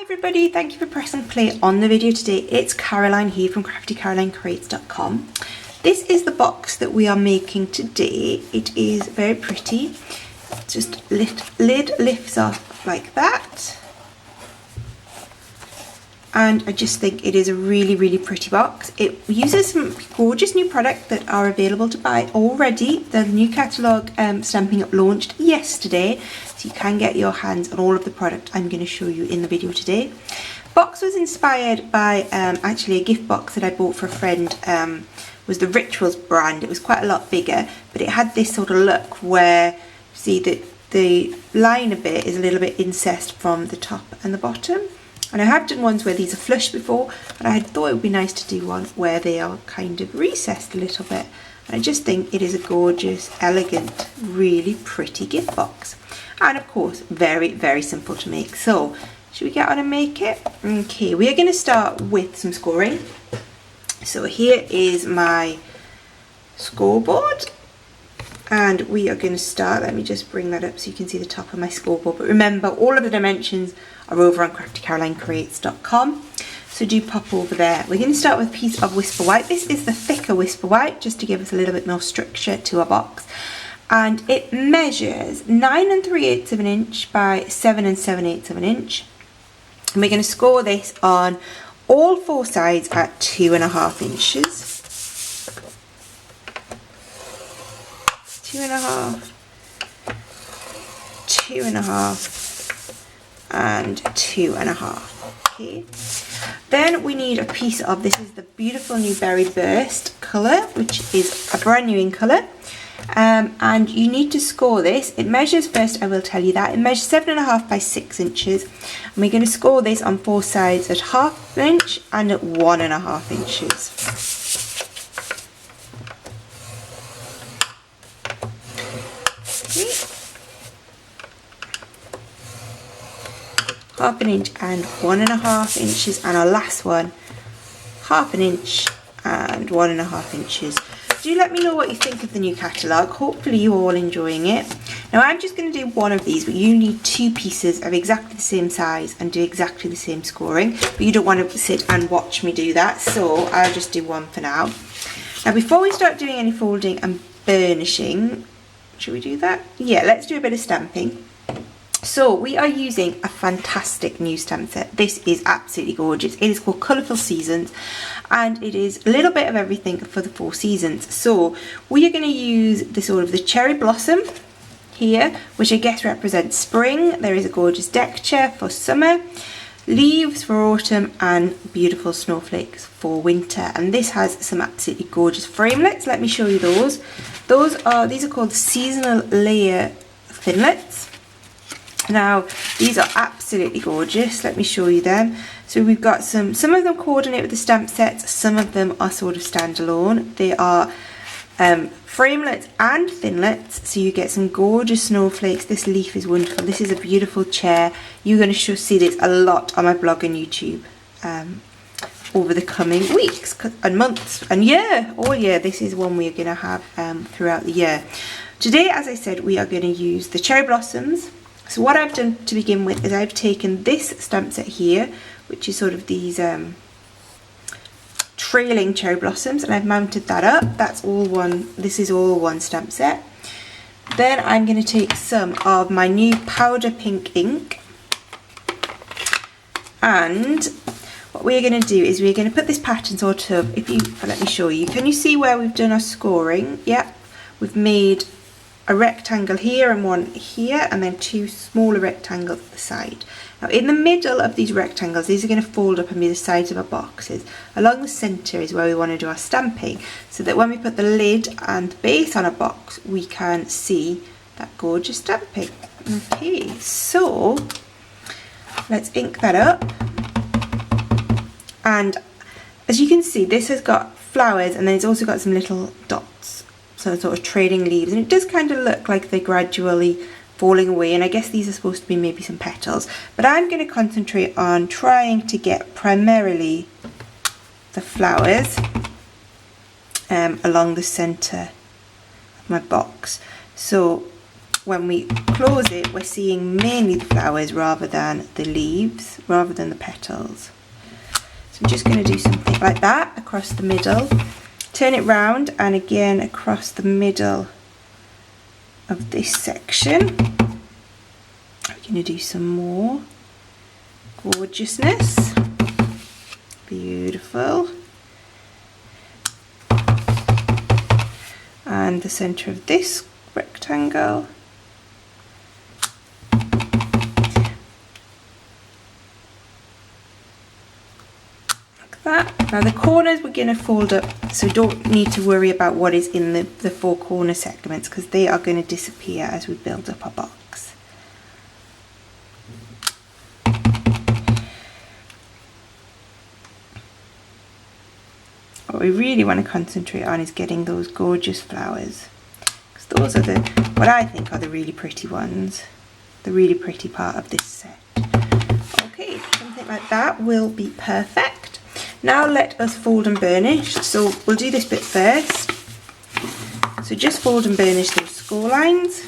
everybody, thank you for pressing play on the video today. It's Caroline here from craftycarolinecreates.com. This is the box that we are making today. It is very pretty. Just lid lifts off like that. And I just think it is a really pretty box. It uses some gorgeous new products that are available to buy already. The new catalogue Stampin' Up! Launched yesterday, so you can get your hands on all of the product I'm going to show you in the video today. Box was inspired by actually a gift box that I bought for a friend. Was the Rituals brand. It was quite a lot bigger, but it had this sort of look where, see that the line of it is a little bit inset from the top and the bottom. And I have done ones where these are flush before, but I thought it would be nice to do one where they are kind of recessed a little bit. And I just think it is a gorgeous, elegant, really pretty gift box. And of course, very simple to make. So, should we get on and make it? Okay, we are going to start with some scoring. So here is my scoreboard. And we are going to start, let me just bring that up so you can see the top of my scoreboard. But remember, all of the dimensions are over on craftycarolinecreates.com. So do pop over there. We're going to start with a piece of Whisper White. This is the thicker Whisper White, just to give us a little bit more structure to our box. And it measures 9 3/8 of an inch by 7 7/8 of an inch. And we're going to score this on all four sides at 2.5 inches. 2.5, 2.5, and 2.5. Okay. Then we need a piece of, this is the beautiful new Berry Burst colour, which is a brand new in colour. And you need to score this. It measures, first I will tell you that, it measures 7.5 by 6 inches. And we're going to score this on four sides at 1/2 inch and at 1.5 inches. Okay. 1/2 inch and 1.5 inches, and our last one 1/2 inch and 1.5 inches. Do let me know what you think of the new catalogue. Hopefully you're all enjoying it. Now I'm just going to do one of these, but you need two pieces of exactly the same size and do exactly the same scoring. But you don't want to sit and watch me do that, so I'll just do one for now. Now before we start doing any folding and burnishing, should we do that? Yeah, let's do a bit of stamping. So we are using a fantastic new stamp set. This is absolutely gorgeous. It is called Colourful Seasons, and it is a little bit of everything for the 4 seasons. So we are going to use the sort of the cherry blossom here, which I guess represents spring. There is a gorgeous deck chair for summer, leaves for autumn, and beautiful snowflakes for winter. And this has some absolutely gorgeous framelits. Let me show you those. These are called seasonal layer thinlits. Now these are absolutely gorgeous. Let me show you them. So we've got some of them coordinate with the stamp sets, some of them are sort of standalone. They are framelits and thinlits, so you get some gorgeous snowflakes. This leaf is wonderful. This is a beautiful chair. You're going to see this a lot on my blog and YouTube over the coming weeks and months and year, all year. This is one we're going to have throughout the year. Today, as I said, we are going to use the cherry blossoms. So what I've done to begin with is I've taken this stamp set here, which is sort of these trailing cherry blossoms, and I've mounted that up. That's all one. This is all one stamp set. Then I'm going to take some of my new powder pink ink, and what we're going to do is we're going to put this pattern sort of, let me show you. Can you see where we've done our scoring? Yep, we've made a rectangle here and one here, and then 2 smaller rectangles at the side. Now in the middle of these rectangles, these are going to fold up and be the sides of our boxes. Along the centre is where we want to do our stamping, so that when we put the lid and the base on a box, we can see that gorgeous stamping. Okay, so let's ink that up. And as you can see, this has got flowers, and then it's also got some little dots, so sort of trailing leaves, and it does kind of look like they're gradually falling away, and I guess these are supposed to be maybe some petals, but I'm going to concentrate on trying to get primarily the flowers along the centre of my box. So when we close it, we're seeing mainly the flowers rather than the leaves, rather than the petals. So I'm just going to do something like that across the middle, turn it round, and again across the middle of this section. We're going to do some more gorgeousness. Beautiful. And the centre of this rectangle. That. Now the corners we're going to fold up, so don't need to worry about what is in the four corner segments, because they are going to disappear as we build up our box. What we really want to concentrate on is getting those gorgeous flowers, because those are what I think are the really pretty ones, the really pretty part of this set. Okay, something like that will be perfect. Now let us fold and burnish. So we'll do this bit first. So just fold and burnish those score lines.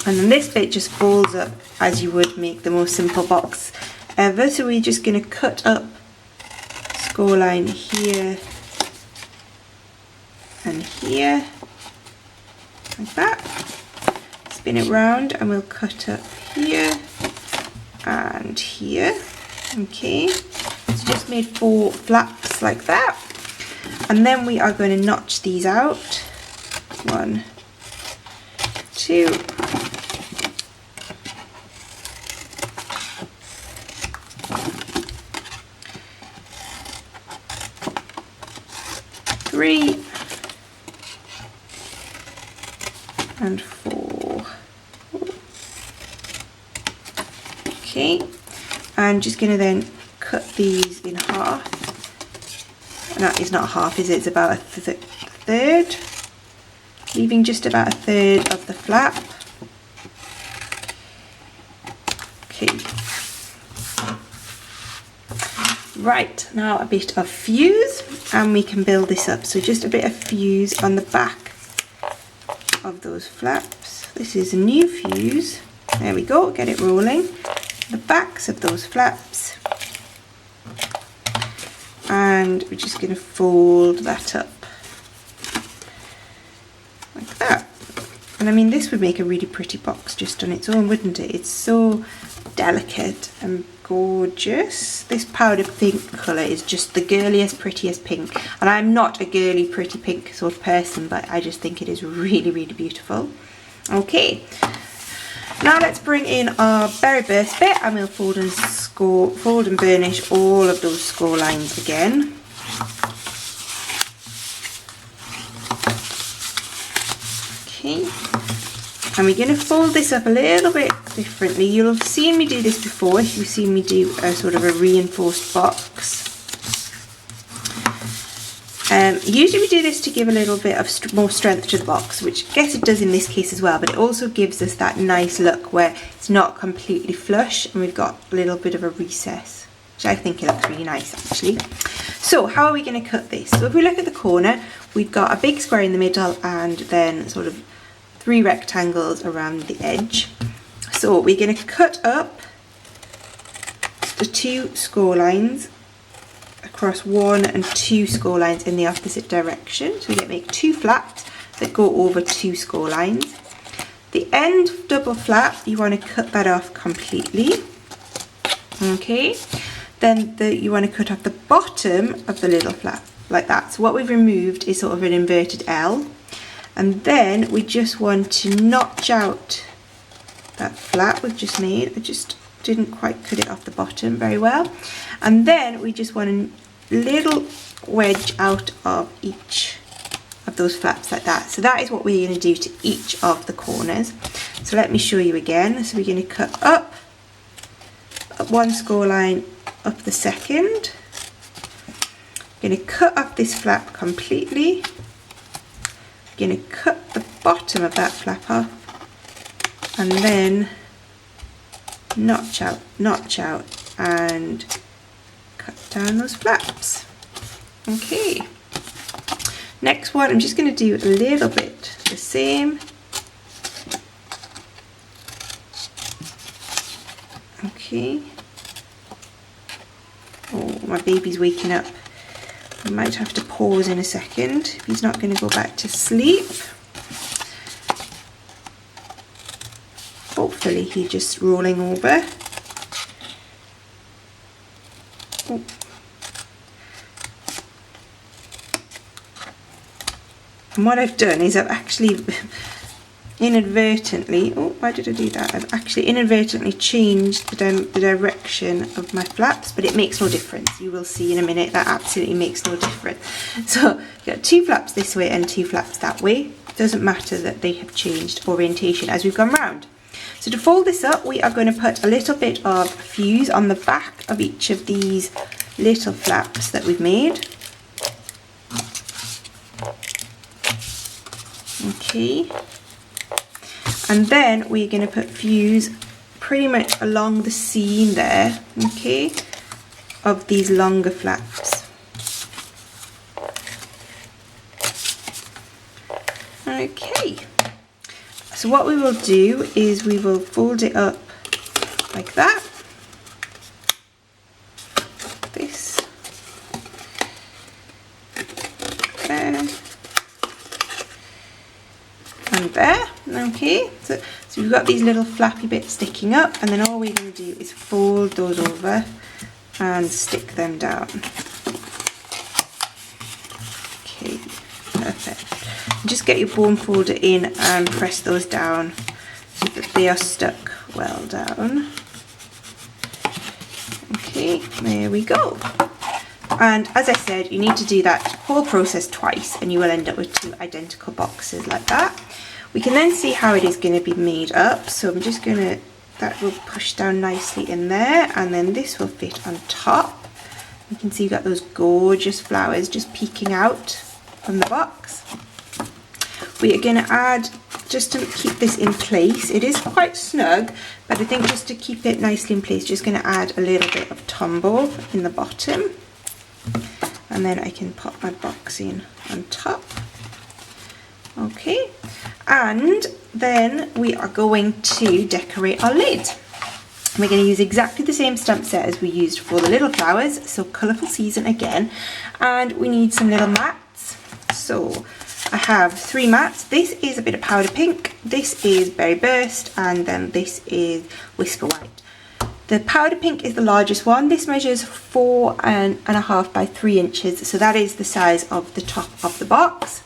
And then this bit just folds up as you would make the most simple box ever. So we're just going to cut up score line here and here, like that. Spin it round and we'll cut up here and here. Okay, so just made 4 flaps like that, and then we are going to notch these out. 1, 2, 3 and 4. Okay, I'm just going to then cut these in half. No, it's not half, is it? It's about a third, leaving just about a third of the flap. Okay. Right, now a bit of fuse, and we can build this up. So just a bit of fuse on the back of those flaps. This is a new fuse. There we go, get it rolling. The backs of those flaps, and we're just going to fold that up like that. And I mean, this would make a really pretty box just on its own, wouldn't it? It's so delicate and gorgeous. This powder pink colour is just the girliest, prettiest pink, and I'm not a girly, pretty pink sort of person, but I just think it is really, really beautiful. Okay. Now let's bring in our berry burst bit, and we'll fold and burnish all of those score lines again. Okay, and we're going to fold this up a little bit differently. You'll have seen me do this before if you've seen me do a sort of a reinforced box. Usually we do this to give a little bit of more strength to the box, which I guess it does in this case as well, but it also gives us that nice look where it's not completely flush and we've got a little bit of a recess, which I think it looks really nice actually. So how are we going to cut this? So if we look at the corner, we've got a big square in the middle and then sort of 3 rectangles around the edge. So we're going to cut up the 2 score lines across 1 and 2 score lines in the opposite direction. So we make 2 flaps that go over 2 score lines. The end double flap, you want to cut that off completely. Okay, then you want to cut off the bottom of the little flap like that. So what we've removed is sort of an inverted L, and then we just want to notch out that flap we've just made. I just didn't quite cut it off the bottom very well, and then we just want a little wedge out of each of those flaps like that. So that is what we're going to do to each of the corners. So let me show you again. So we're going to cut up 1 score line, up the second. We're going to cut off this flap completely. We're going to cut the bottom of that flap off, and then notch out, and cut down those flaps. Okay, Next one, I'm just going to do a little bit the same. Okay. Oh, my baby's waking up. I might have to pause in a second if he's not going to go back to sleep. Hopefully he's just rolling over. Oh. And what I've done is I've actually inadvertently, oh, why did I do that? I've actually inadvertently changed the direction of my flaps, but it makes no difference. You will see in a minute that absolutely makes no difference. So you've got 2 flaps this way and 2 flaps that way. It doesn't matter that they have changed orientation as we've gone round. So to fold this up, we are going to put a little bit of fuse on the back of each of these little flaps that we've made. Okay. And then we're going to put fuse pretty much along the seam there, okay, of these longer flaps. Okay, so what we will do is we will fold it up like that. This. There. And there. Okay, so we've got these little flappy bits sticking up, and then all we're going to do is fold those over and stick them down. Okay, perfect. Just get your bone folder in and press those down so that they are stuck well down. Okay, there we go. And as I said, you need to do that whole process twice and you will end up with 2 identical boxes like that. We can then see how it is going to be made up. So I'm just going to, that will push down nicely in there, and then this will fit on top. You can see you've got those gorgeous flowers just peeking out from the box. We are going to add, just to keep this in place, it is quite snug, but I think just to keep it nicely in place, just going to add a little bit of tumble in the bottom. And then I can pop my box in on top. Okay, and then we are going to decorate our lid. We're going to use exactly the same stamp set as we used for the little flowers, so Colourful Season again, and we need some little mats. So I have 3 mats. This is a bit of powder pink, this is Berry Burst, and then this is Whisper White. The powder pink is the largest one. This measures 4.5 by 3 inches, so that is the size of the top of the box.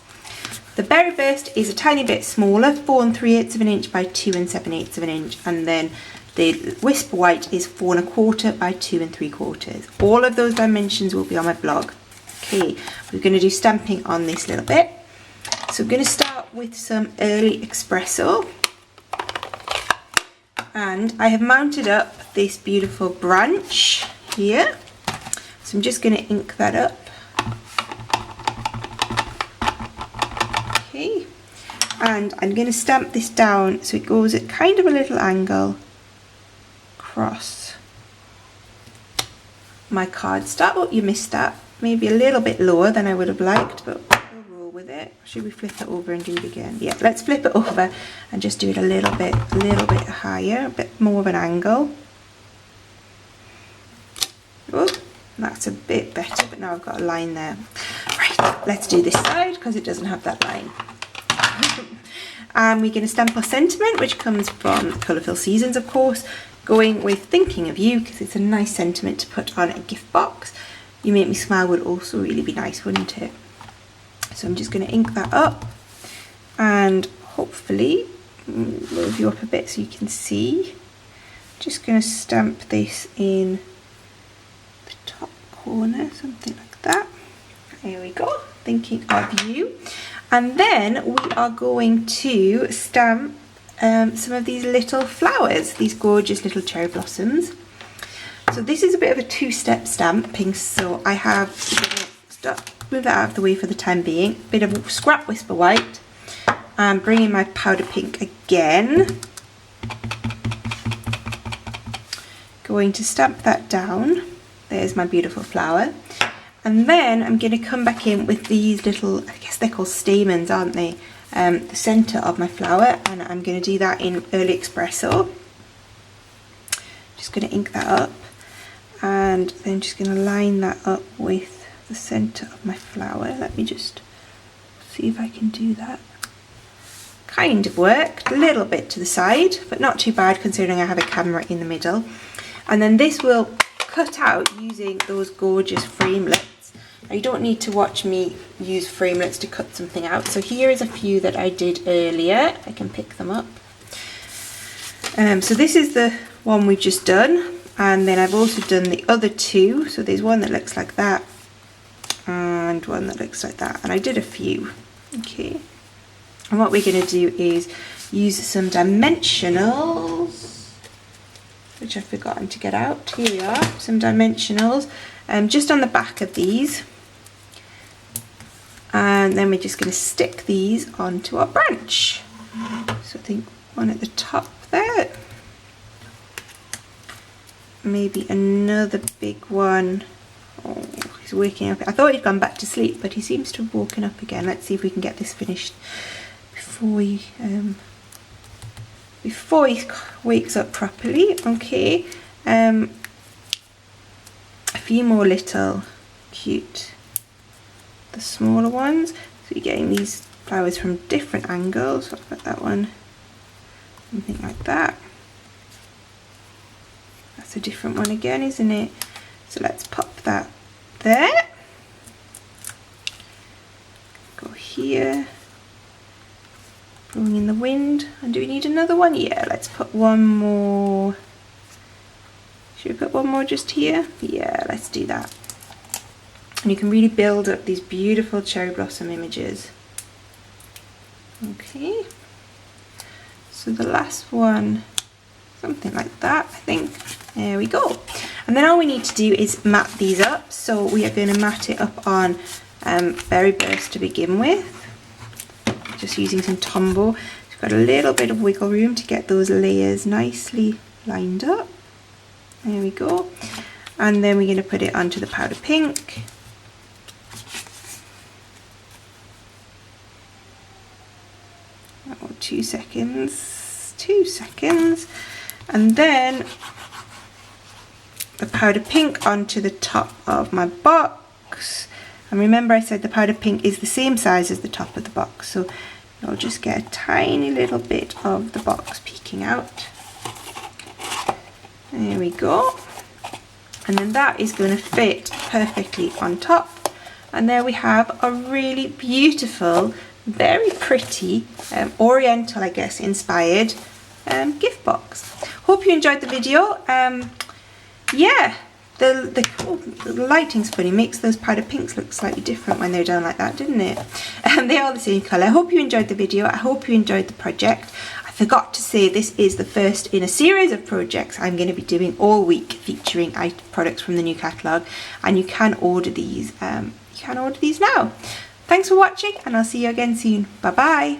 The Berry Burst is a tiny bit smaller, 4 3/8 of an inch by 2 7/8 of an inch, and then the Whisper White is 4 1/4 by 2 3/4. All of those dimensions will be on my blog. Okay, we're going to do stamping on this little bit. So we're going to start with some Early Espresso, and I have mounted up this beautiful branch here. So I'm just going to ink that up. Okay, and I'm going to stamp this down so it goes at kind of a little angle across my cardstock. Oh, you missed that. Maybe a little bit lower than I would have liked, but we'll roll with it. Should we flip it over and do it again? Yeah, let's flip it over and just do it a little bit higher, a bit more of an angle. Oh, that's a bit better, but now I've got a line there. Right, let's do this side because it doesn't have that line. And we're going to stamp our sentiment, which comes from Colourful Seasons, of course, going with Thinking of You, because it's a nice sentiment to put on a gift box. You Make Me Smile would also really be nice, wouldn't it? So I'm just going to ink that up and hopefully move you up a bit so you can see. Just going to stamp this in the top corner, something like that. There we go, Thinking of You. And then we are going to stamp some of these little flowers, these gorgeous little cherry blossoms. So this is a bit of a 2-step stamping, so I have move that out of the way for the time being. A bit of scrap Whisper White, and bring in my powder pink again. Going to stamp that down. There's my beautiful flower. And then I'm going to come back in with these little, I guess they're called stamens, aren't they? The centre of my flower, and I'm going to do that in Early Espresso. Just going to ink that up, and then just going to line that up with the centre of my flower. Let me just see if I can do that. Kind of worked, a little bit to the side, but not too bad considering I have a camera in the middle. And then this will cut out using those gorgeous framelets. Now you don't need to watch me use framelets to cut something out. So here is a few that I did earlier. I can pick them up. So this is the one we've just done, and then I've also done the other two. So there's one that looks like that and one that looks like that, and I did a few. Okay, and what we're going to do is use some dimensionals, which I've forgotten to get out. Here we are, some dimensionals, just on the back of these, and then we're just going to stick these onto our branch. So I think one at the top there, maybe another big one. Oh, he's waking up. I thought he'd gone back to sleep, but he seems to have woken up again. Let's see if we can get this finished before he wakes up properly. Okay, a few more little cute, the smaller ones. So you're getting these flowers from different angles. What about that one? Something like that. That's a different one again, isn't it? So let's pop that there. Go here. Blowing in the wind. And do we need another one? Yeah, let's put one more. Should we put one more just here? Yeah, let's do that. And you can really build up these beautiful cherry blossom images. Okay. So the last one, something like that, I think. There we go. And then all we need to do is mat these up. So we are going to mat it up on Berry Burst to begin with. Just using some Tombow. It's got a little bit of wiggle room to get those layers nicely lined up. There we go. And then we're going to put it onto the powder pink. Oh, 2 seconds. 2 seconds. And then the powder pink onto the top of my box. And remember I said the powder pink is the same size as the top of the box, so you'll just get a tiny little bit of the box peeking out. There we go. And then that is going to fit perfectly on top. And there we have a really beautiful, very pretty, oriental, I guess, inspired gift box. Hope you enjoyed the video. Yeah, the lighting's funny, makes those powder pinks look slightly different when they're done like that, didn't it? They are the same colour. I hope you enjoyed the video. I hope you enjoyed the project. I forgot to say this is the first in a series of projects I'm going to be doing all week featuring products from the new catalogue, and you can order these. You can order these now. Thanks for watching, and I'll see you again soon. Bye bye.